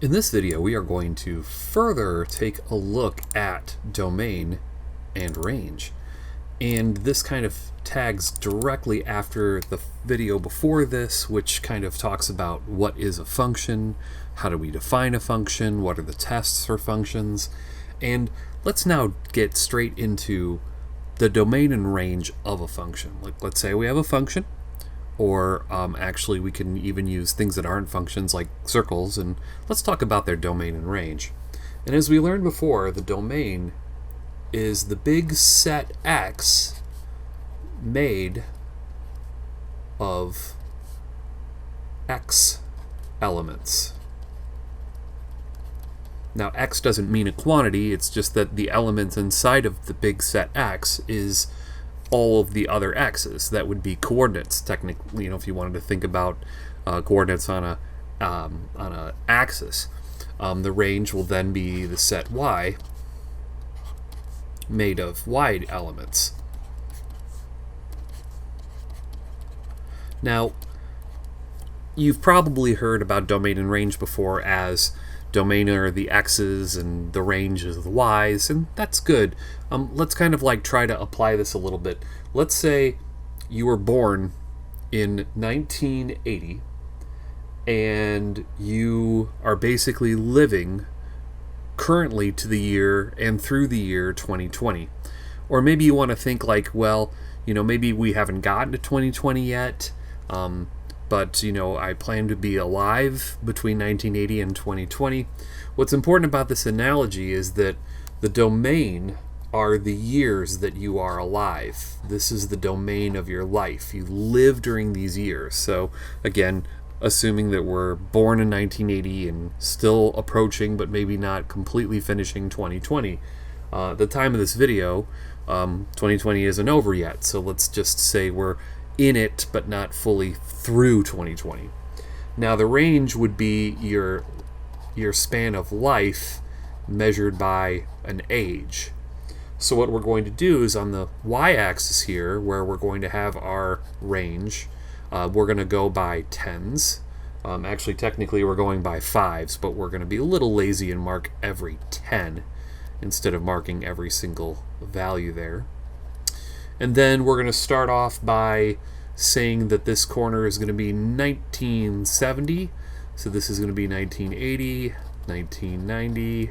In this video, we are going to further take a look at domain and range. And this kind of tags directly after the video before this, which kind of talks about what is a function, how do we define a function, what are the tests for functions, and let's now get straight into the domain and range of a function. Like, let's say we have a function, or actually we can even use things that aren't functions like circles, and let's talk about their domain and range. And as we learned before, the domain is the big set X made of X elements. Now, X doesn't mean a quantity, it's just that the element inside of the big set X is all of the other x's. That would be coordinates, technically, if you wanted to think about coordinates on a axis. The range will then be the set Y made of Y elements. Now, you've probably heard about domain and range before as domain are the x's and the range is the y's, and that's good. Let's kind of like try to apply this a little bit. Let's say you were born in 1980 and you are basically living currently to the year and through the year 2020. Or maybe you want to think like, well, maybe we haven't gotten to 2020 yet, but I plan to be alive between 1980 and 2020. What's important about this analogy is that the domain are the years that you are alive. This is the domain of your life. You live during these years. So again, assuming that we're born in 1980 and still approaching, but maybe not completely finishing 2020. At the time of this video, 2020 isn't over yet. So let's just say we're in it, but not fully through 2020. Now the range would be your span of life measured by an age. So what we're going to do is on the y-axis here, where we're going to have our range, we're going to go by tens. Actually, technically we're going by fives, but we're going to be a little lazy and mark every 10 instead of marking every single value there. And then we're going to start off by saying that this corner is going to be 1970. So this is going to be 1980, 1990.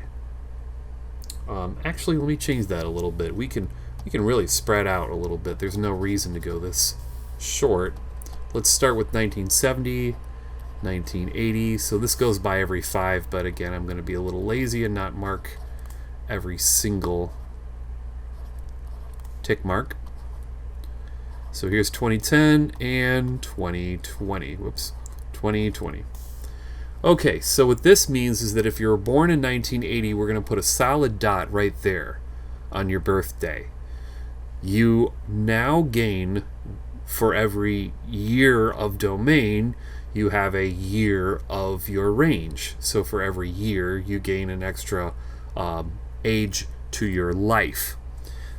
Actually, let me change that a little bit. We can really spread out a little bit. There's no reason to go this short. Let's start with 1970, 1980. So this goes by every 5, but again, I'm going to be a little lazy and not mark every single tick mark. So here's 2010 and 2020. Whoops, 2020. Okay, so what this means is that if you were born in 1980, we're going to put a solid dot right there on your birthday. You now gain, for every year of domain, you have a year of your range. So for every year, you gain an extra age to your life.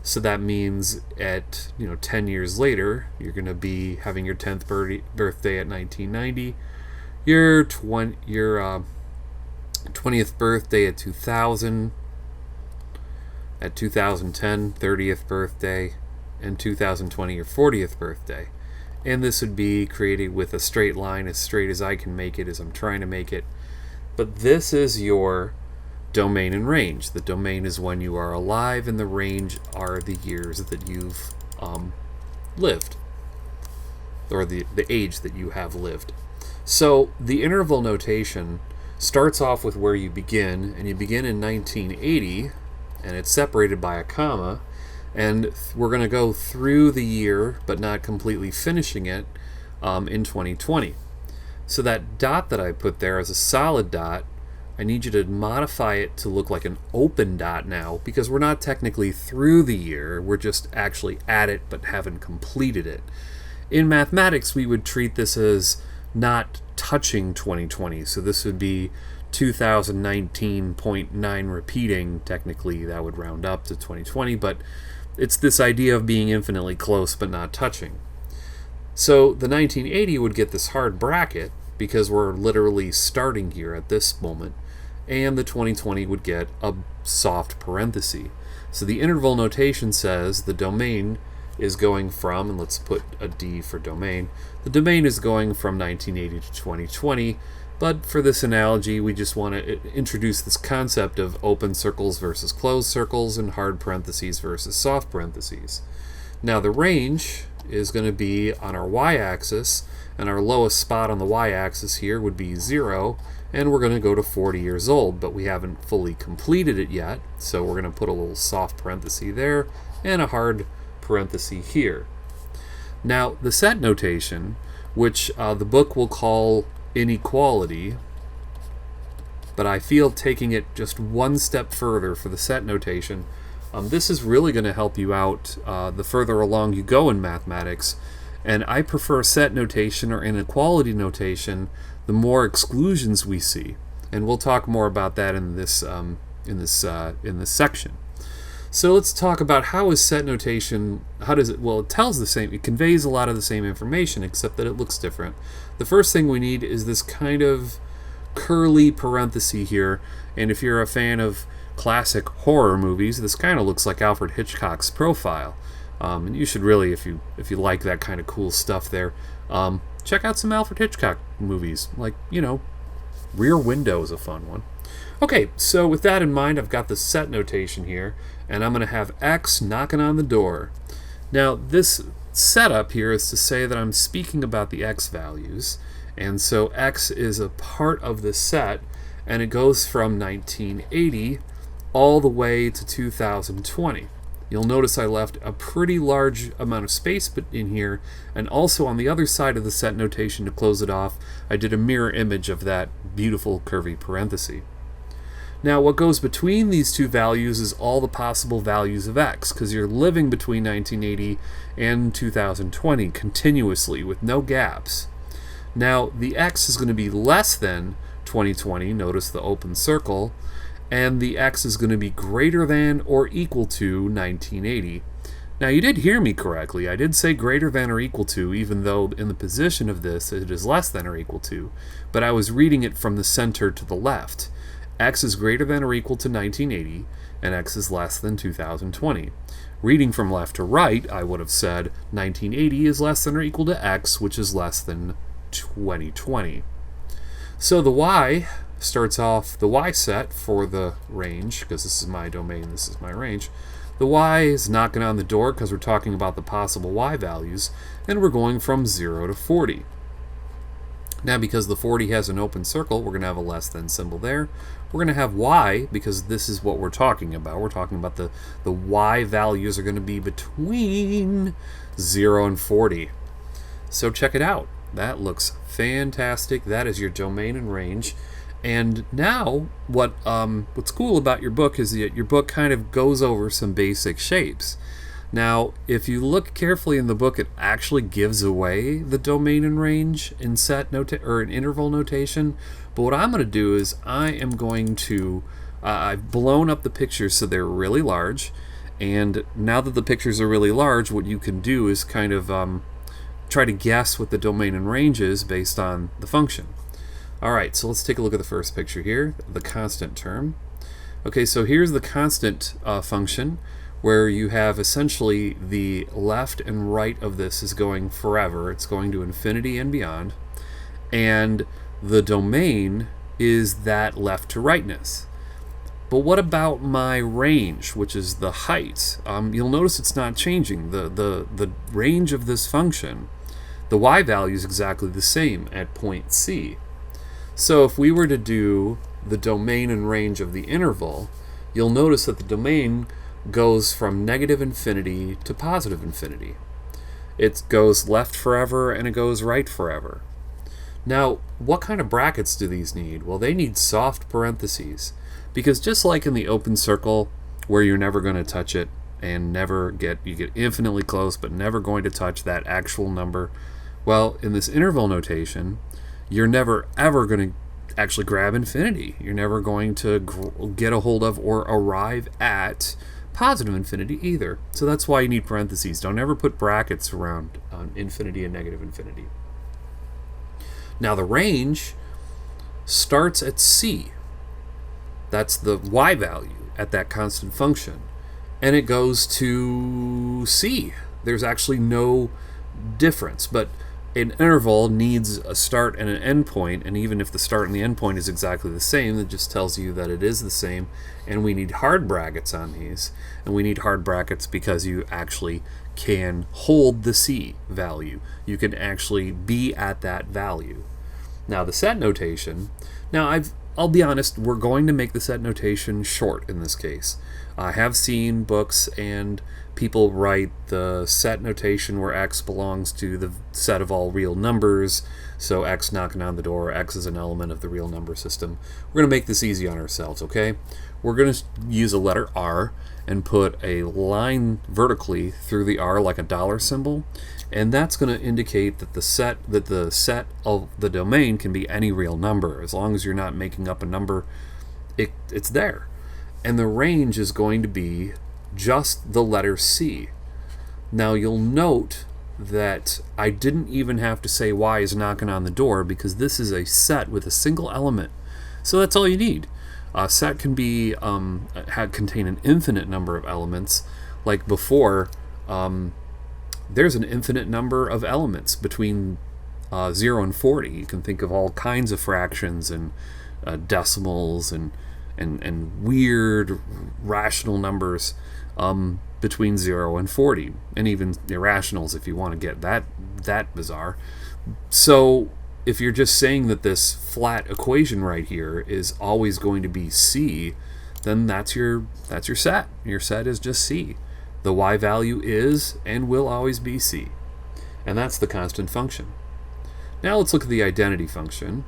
So that means at 10 years later, you're going to be having your 10th birthday at 1990, your 20th birthday at 2000, at 2010, 30th birthday, and 2020, your 40th birthday. And this would be created with a straight line, as straight as I can make it, as I'm trying to make it. But this is your domain and range. The domain is when you are alive, and the range are the years that you've lived, or the age that you have lived. So the interval notation starts off with where you begin, and you begin in 1980, and it's separated by a comma, and we're going to go through the year, but not completely finishing it in 2020. So that dot that I put there is a solid dot. I need you to modify it to look like an open dot now, because we're not technically through the year, we're just actually at it but haven't completed it. In mathematics, we would treat this as not touching 2020, so this would be 2019.9 repeating. Technically, that would round up to 2020, but it's this idea of being infinitely close but not touching. So the 1980 would get this hard bracket because we're literally starting here at this moment. and the 2020 would get a soft parenthesis. So the interval notation says the domain is going from, and let's put a D for domain, the domain is going from 1980 to 2020, but for this analogy we just want to introduce this concept of open circles versus closed circles and hard parentheses versus soft parentheses. Now the range is going to be on our y-axis, and our lowest spot on the y-axis here would be 0, and we're going to go to 40 years old, but we haven't fully completed it yet, so we're going to put a little soft parenthesis there and a hard parenthesis here. Now the set notation, which the book will call inequality, but I feel taking it just one step further for the set notation, this is really going to help you out the further along you go in mathematics, and I prefer set notation or inequality notation the more exclusions we see, and we'll talk more about that in this section. So let's talk about how is set notation, how does it, well, it tells the same, it conveys a lot of the same information except that it looks different. The first thing we need is this kind of curly parenthesis here, and if you're a fan of classic horror movies, this kind of looks like Alfred Hitchcock's profile. And you should really, if you like that kind of cool stuff there, check out some Alfred Hitchcock movies, like, Rear Window is a fun one. Okay, so with that in mind, I've got the set notation here, and I'm going to have X knocking on the door. Now, this setup here is to say that I'm speaking about the X values, and so X is a part of the set, and it goes from 1980 all the way to 2020. You'll notice I left a pretty large amount of space in here, and also on the other side of the set notation to close it off, I did a mirror image of that beautiful curvy parenthesis. Now what goes between these two values is all the possible values of X, because you're living between 1980 and 2020 continuously with no gaps. Now the X is going to be less than 2020, notice the open circle, and the X is going to be greater than or equal to 1980. Now you did hear me correctly. I did say greater than or equal to, even though in the position of this it is less than or equal to, but I was reading it from the center to the left. X is greater than or equal to 1980, and X is less than 2020. Reading from left to right, I would have said 1980 is less than or equal to X, which is less than 2020. So the Y starts off, the Y set for the range, because this is my domain, this is my range. The Y is knocking on the door because we're talking about the possible Y values, and we're going from 0 to 40. Now because the 40 has an open circle, we're going to have a less than symbol there. We're going to have Y, because this is what we're talking about. We're talking about the Y values are going to be between 0 and 40. So check it out. That looks fantastic. That is your domain and range. And now, what's cool about your book is that your book kind of goes over some basic shapes. Now, if you look carefully in the book, it actually gives away the domain and range in in interval notation. But what I'm going to do is I am going to I've blown up the pictures so they're really large. And now that the pictures are really large, what you can do is kind of try to guess what the domain and range is based on the function. Alright, so let's take a look at the first picture here, the constant term. Okay, so here's the constant function, where you have essentially the left and right of this is going forever. It's going to infinity and beyond. And the domain is that left to rightness. But what about my range, which is the height? You'll notice it's not changing. The range of this function, the y value is exactly the same at point C. So if we were to do the domain and range of the interval, you'll notice that the domain goes from negative infinity to positive infinity. It goes left forever and it goes right forever. Now, what kind of brackets do these need? Well, they need soft parentheses, because just like in the open circle where you're never going to touch it and you get infinitely close but never going to touch that actual number, well, in this interval notation, you're never ever going to actually grab infinity. You're never going to get a hold of or arrive at positive infinity either. So that's why you need parentheses. Don't ever put brackets around infinity and negative infinity. Now the range starts at C. That's the y value at that constant function. And it goes to c. There's actually no difference. But an interval needs a start and an end point, and even if the start and the end point is exactly the same, it just tells you that it is the same, and we need hard brackets on these. And we need hard brackets because you actually can hold the c value. You can actually be at that value. Now the set notation, I'll be honest, we're going to make the set notation short in this case. I have seen books and people write the set notation where x belongs to the set of all real numbers, so x knocking on the door, x is an element of the real number system. We're going to make this easy on ourselves, okay? We're going to use a letter R and put a line vertically through the R like a dollar symbol, and that's going to indicate that the set of the domain can be any real number. As long as you're not making up a number, it's there. And the range is going to be just the letter C. Now you'll note that I didn't even have to say y is knocking on the door because this is a set with a single element. So that's all you need. A set can be contain an infinite number of elements. Like before, there's an infinite number of elements between 0 and 40. You can think of all kinds of fractions and decimals and weird rational numbers between 0 and 40, and even irrationals if you want to get that bizarre. So if you're just saying that this flat equation right here is always going to be C, then that's your set. Your set is just C. The y value is and will always be C. And that's the constant function. Now let's look at the identity function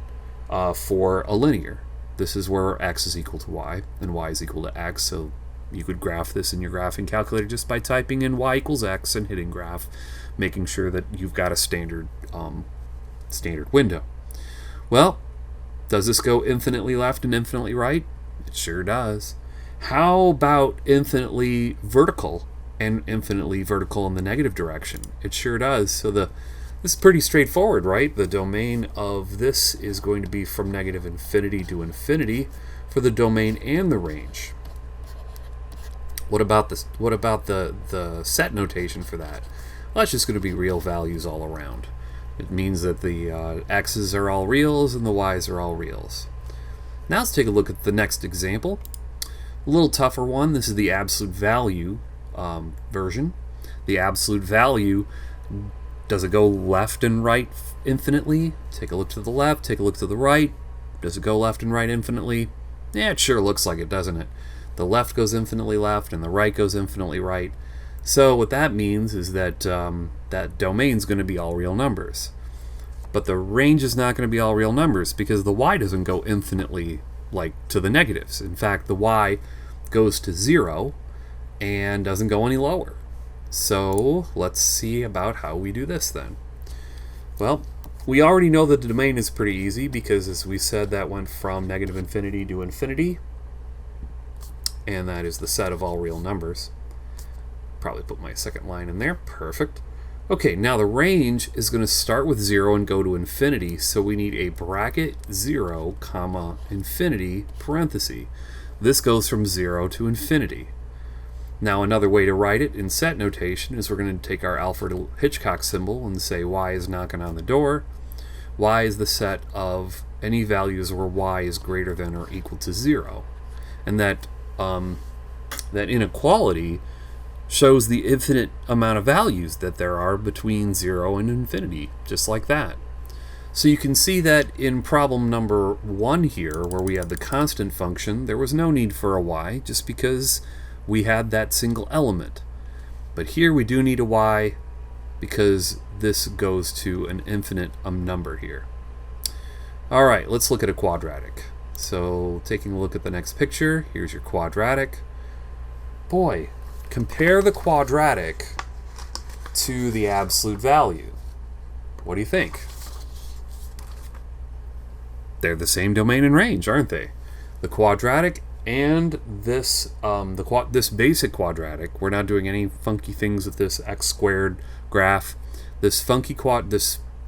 for a linear. This is where x is equal to y and y is equal to x. So you could graph this in your graphing calculator just by typing in y equals x and hitting graph, making sure that you've got a standard window. Well, does this go infinitely left and infinitely right? It sure does. How about infinitely vertical and infinitely vertical in the negative direction? It sure does. So this is pretty straightforward, right? The domain of this is going to be from negative infinity to infinity for the domain and the range. What about this? What about the set notation for that? Well, that's just going to be real values all around. It means that the x's are all reals and the y's are all reals. Now let's take a look at the next example. A little tougher one. This is the absolute value version. The absolute value, does it go left and right infinitely? Take a look to the left, take a look to the right. Does it go left and right infinitely? Yeah, it sure looks like it, doesn't it? The left goes infinitely left and the right goes infinitely right. So what that means is that that domain's going to be all real numbers. But the range is not going to be all real numbers because the y doesn't go infinitely like to the negatives. In fact, the y goes to 0 and doesn't go any lower. So let's see about how we do this then. Well, we already know that the domain is pretty easy because, as we said, that went from negative infinity to infinity, and that is the set of all real numbers. Probably put my second line in there. Perfect. Okay, now the range is going to start with 0 and go to infinity, so we need a bracket 0, comma, infinity, parenthesis. This goes from 0 to infinity. Now another way to write it in set notation is we're going to take our Alfred Hitchcock symbol and say y is knocking on the door. Y is the set of any values where y is greater than or equal to 0. And that inequality shows the infinite amount of values that there are between 0 and infinity, just like that. So you can see that in problem number 1 here, where we had the constant function, there was no need for a y, just because we had that single element. But here we do need a y because this goes to an infinite number here. All right, let's look at a quadratic. So taking a look at the next picture, here's your quadratic. Boy, compare the quadratic to the absolute value. What do you think? They're the same domain and range, aren't they? The quadratic and this this basic quadratic, we're not doing any funky things with this x squared graph. This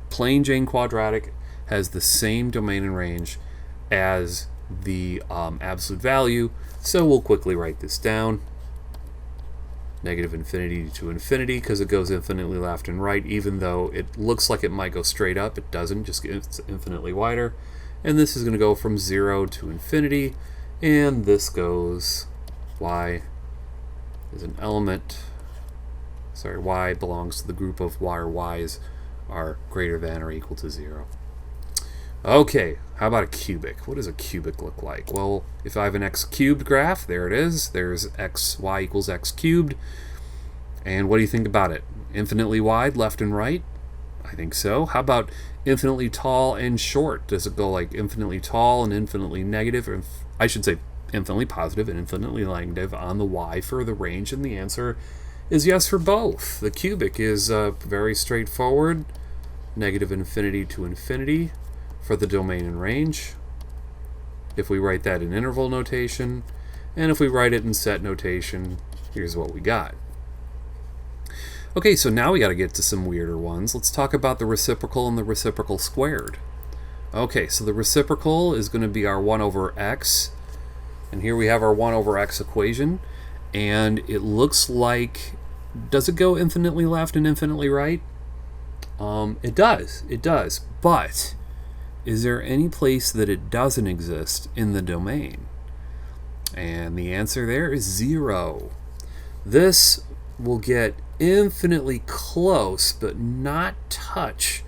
plain Jane quadratic has the same domain and range as the absolute value. So we'll quickly write this down. Negative infinity to infinity, because it goes infinitely left and right, even though it looks like it might go straight up. It doesn't, just it's infinitely wider. And this is going to go from 0 to infinity, and this goes, y is an element, sorry, y belongs to the group of where y's are greater than or equal to 0. Okay, how about a cubic? What does a cubic look like? Well, if I have an x cubed graph, there it is. There's y equals x cubed. And what do you think about it? Infinitely wide, left and right? I think so. How about infinitely tall and short? Does it go like infinitely tall and infinitely negative? Or I should say infinitely positive and infinitely negative on the y for the range? And the answer is yes for both. The cubic is very straightforward. Negative infinity to infinity for the domain and range, if we write that in interval notation, and if we write it in set notation, here's what we got. Okay, so now we got to get to some weirder ones. Let's talk about the reciprocal and the reciprocal squared. Okay, so the reciprocal is going to be our 1 over x, and here we have our 1 over x equation, and it looks like, does it go infinitely left and infinitely right? It does, but is there any place that it doesn't exist in the domain? And the answer there is 0. This will get infinitely close, but not touch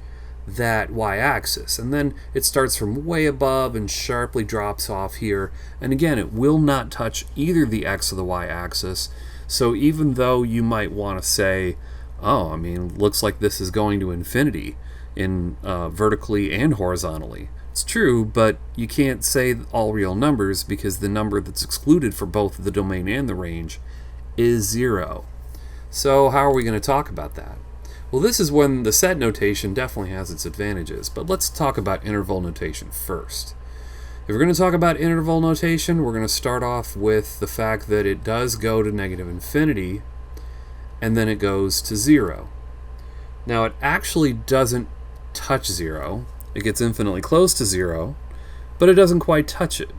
that y-axis. And then it starts from way above and sharply drops off here. And again, it will not touch either the x or the y-axis. So even though you might want to say, oh, I mean, looks like this is going to infinity in vertically and horizontally. It's true, but you can't say all real numbers because the number that's excluded for both the domain and the range is 0. So how are we going to talk about that? Well, this is when the set notation definitely has its advantages, but let's talk about interval notation first. If we're going to talk about interval notation, we're going to start off with the fact that it does go to negative infinity, and then it goes to 0. Now, it actually doesn't touch 0. It gets infinitely close to 0, but it doesn't quite touch it.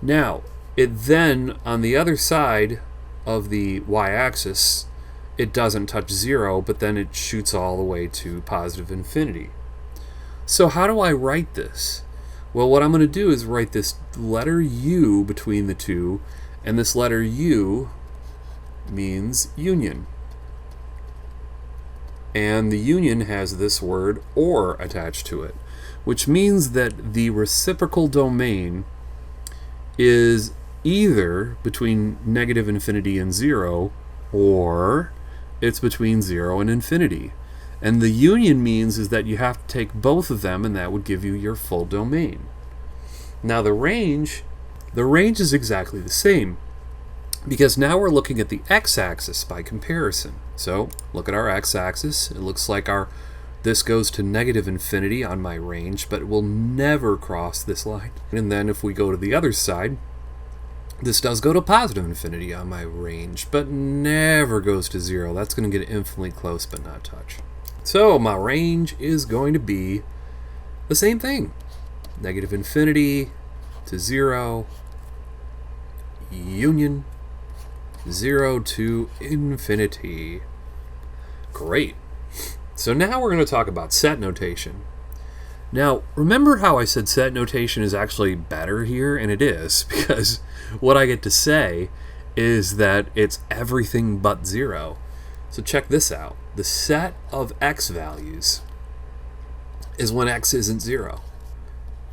Now, it then, on the other side of the y-axis, it doesn't touch 0, but then it shoots all the way to positive infinity. So how do I write this? Well, what I'm going to do is write this letter U between the two, and this letter U means union. And the union has this word or attached to it, which means that the reciprocal domain is either between negative infinity and 0, or it's between 0 and infinity. And the union means is that you have to take both of them, and that would give you your full domain. Now the range is exactly the same, because now we're looking at the x-axis by comparison. So look at our x-axis. It looks like this goes to negative infinity on my range, but it will never cross this line. And then if we go to the other side, this does go to positive infinity on my range, but never goes to 0. That's going to get infinitely close, but not touch. So my range is going to be the same thing. Negative infinity to 0, union, 0 to infinity. Great. So now we're going to talk about set notation. Now, remember how I said set notation is actually better here? And it is, because what I get to say is that it's everything but 0. So check this out. The set of x values is when x isn't 0.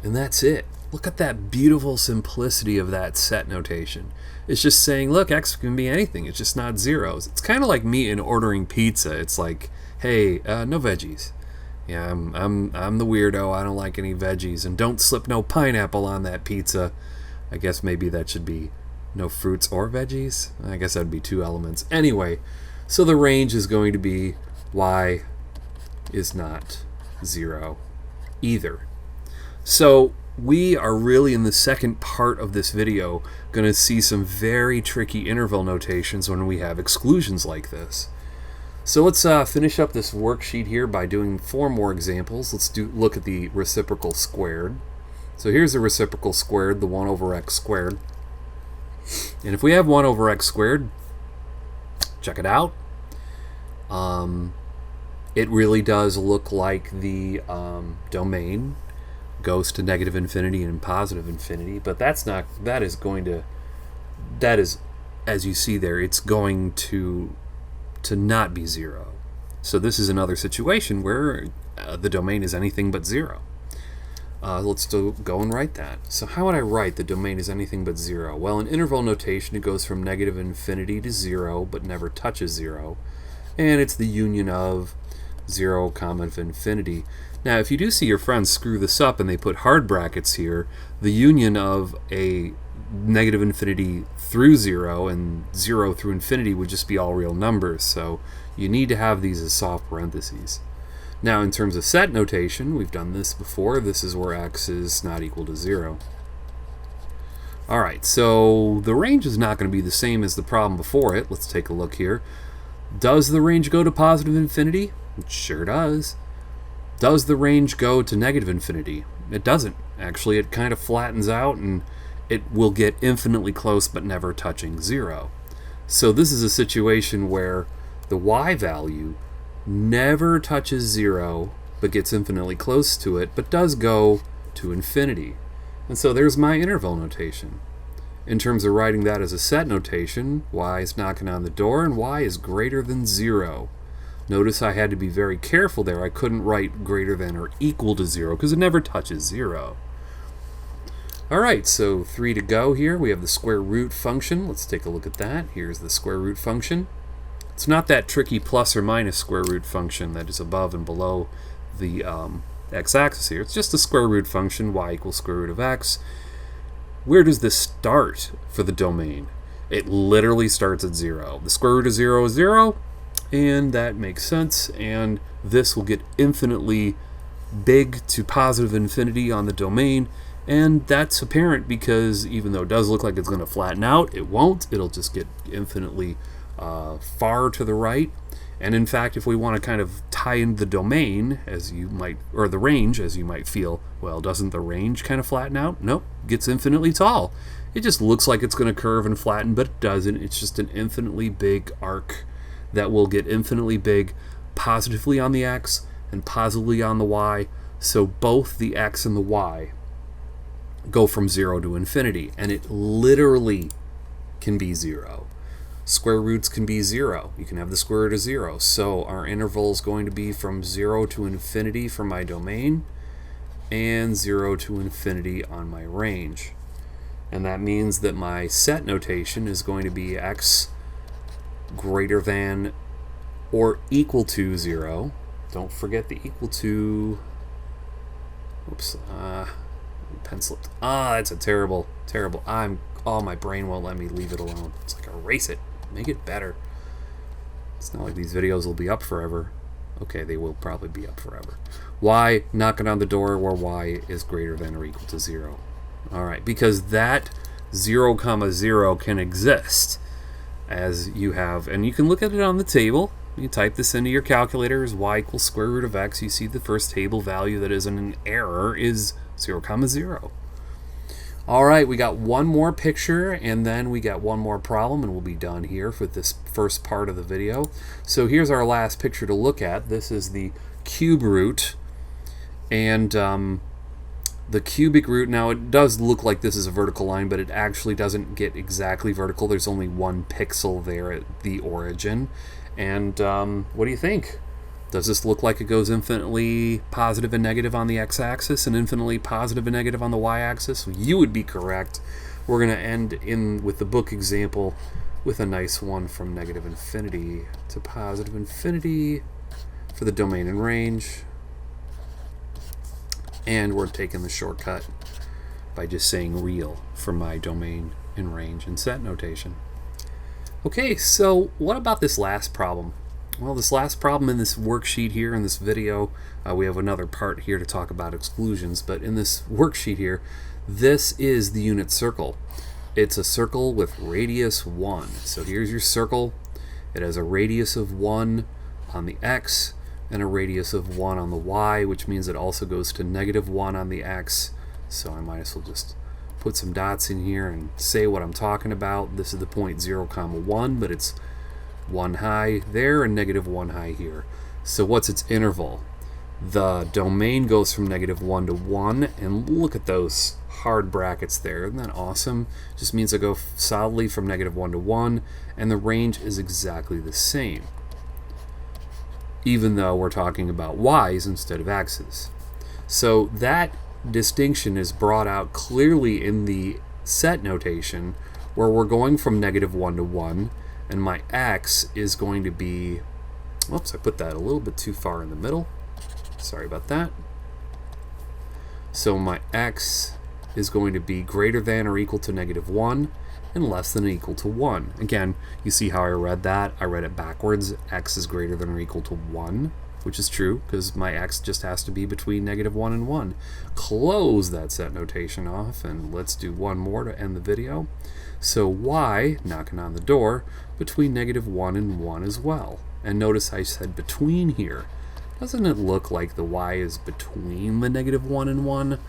And that's it. Look at that beautiful simplicity of that set notation. It's just saying, look, x can be anything. It's just not zeros. It's kind of like me in ordering pizza. It's like, hey, no veggies. Yeah, I'm the weirdo. I don't like any veggies, and don't slip no pineapple on that pizza. I guess maybe that should be no fruits or veggies. I guess that'd be 2 elements. Anyway, so the range is going to be y is not 0 either. So we are really in the second part of this video going to see some very tricky interval notations when we have exclusions like this. So let's finish up this worksheet here by doing 4 more examples. Let's look at the reciprocal squared. So here's the reciprocal squared, the 1 over x squared. And if we have 1 over x squared, check it out. It really does look like the domain goes to negative infinity and positive infinity, but that is, as you see there, it's going to not be 0. So this is another situation where the domain is anything but 0. Let's go and write that. So how would I write the domain is anything but 0? Well, in interval notation, it goes from negative infinity to 0, but never touches 0. And it's the union of 0, infinity. Now, if you do see your friends screw this up and they put hard brackets here, the union of a negative infinity through 0 and 0 through infinity would just be all real numbers. So you need to have these as soft parentheses. Now, in terms of set notation, we've done this before. This is where x is not equal to 0. All right, so the range is not going to be the same as the problem before it. Let's take a look here. Does the range go to positive infinity? It sure does. Does the range go to negative infinity? It doesn't. Actually, it kind of flattens out and it will get infinitely close but never touching 0. So this is a situation where the y value never touches 0 but gets infinitely close to it, but does go to infinity. And so there's my interval notation. In terms of writing that as a set notation, y is knocking on the door and y is greater than 0. Notice I had to be very careful there. I couldn't write greater than or equal to 0 because it never touches 0. Alright, so 3 to go here. We have the square root function. Let's take a look at that. Here's the square root function. It's not that tricky plus or minus square root function that is above and below the x-axis here. It's just the square root function, y equals square root of x. Where does this start for the domain? It literally starts at 0. The square root of 0 is 0, and that makes sense, and this will get infinitely big to positive infinity on the domain, and that's apparent because even though it does look like it's going to flatten out, it won't. It'll just get infinitely far to the right. And in fact, if we want to kind of tie in the domain, as you might, or the range, as you might feel, well, doesn't the range kind of flatten out? Nope, gets infinitely tall. It just looks like it's going to curve and flatten, but it doesn't. It's just an infinitely big arc that will get infinitely big positively on the x and positively on the y. So both the x and the y go from 0 to infinity, and it literally can be 0. Square roots can be 0. You can have the square root of 0. So our interval is going to be from 0 to infinity for my domain and 0 to infinity on my range. And that means that my set notation is going to be x greater than or equal to 0. Don't forget the equal to. Oops. Pencil it. That's a terrible. My brain won't let me leave it alone. It's like erase it. Make it better. It's not like these videos will be up forever. Okay, they will probably be up forever. Y knocking on the door where y is greater than or equal to 0. Alright, because that 0, 0 can exist as you have, and you can look at it on the table. You type this into your calculator as y equals square root of x. You see the first table value that isn't an error is 0, 0. Alright, we got one more picture and then we got one more problem and we'll be done here for this first part of the video. So here's our last picture to look at. This is the cube root, and the cubic root, now it does look like this is a vertical line, but it actually doesn't get exactly vertical. There's only 1 pixel there at the origin. And what do you think? Does this look like it goes infinitely positive and negative on the x-axis and infinitely positive and negative on the y-axis? You would be correct. We're going to end in with the book example with a nice one from negative infinity to positive infinity for the domain and range. And we're taking the shortcut by just saying real for my domain and range and set notation. Okay, so what about this last problem? Well, this last problem in this worksheet here in this video, we have another part here to talk about exclusions, but in this worksheet here, this is the unit circle. It's a circle with radius 1. So here's your circle. It has a radius of 1 on the x and a radius of 1 on the y, which means it also goes to negative 1 on the x So I might as well just put some dots in here and say what I'm talking about. This is the point 0, 1, but it's 1 high there and -1 high here. So what's its interval? The domain goes from -1 to 1, and look at those hard brackets there. Isn't that awesome? Just means I go solidly from -1 to 1, and the range is exactly the same, even though we're talking about y's instead of x's. So that distinction is brought out clearly in the set notation, where we're going from -1 to 1, and my x is going to be, whoops, I put that a little bit too far in the middle. Sorry about that. So my x is going to be greater than or equal to -1 and less than or equal to 1. Again, you see how I read that? I read it backwards. X is greater than or equal to 1, which is true because my x just has to be between -1 and 1. Close that set notation off, and let's do one more to end the video. So y, knocking on the door, between -1 and 1 as well. And notice I said between here. Doesn't it look like the y is between the -1 and 1? Isn't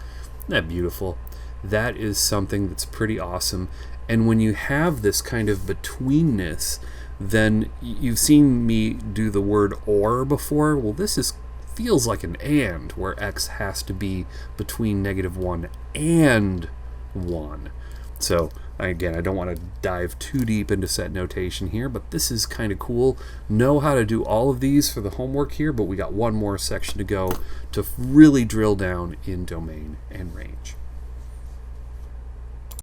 that beautiful? That is something that's pretty awesome. And when you have this kind of betweenness, then you've seen me do the word or before. Well, this feels like an and, where x has to be between -1 and 1. So again, I don't want to dive too deep into set notation here, but this is kind of cool. Know how to do all of these for the homework here, but we got one more section to go to really drill down in domain and range.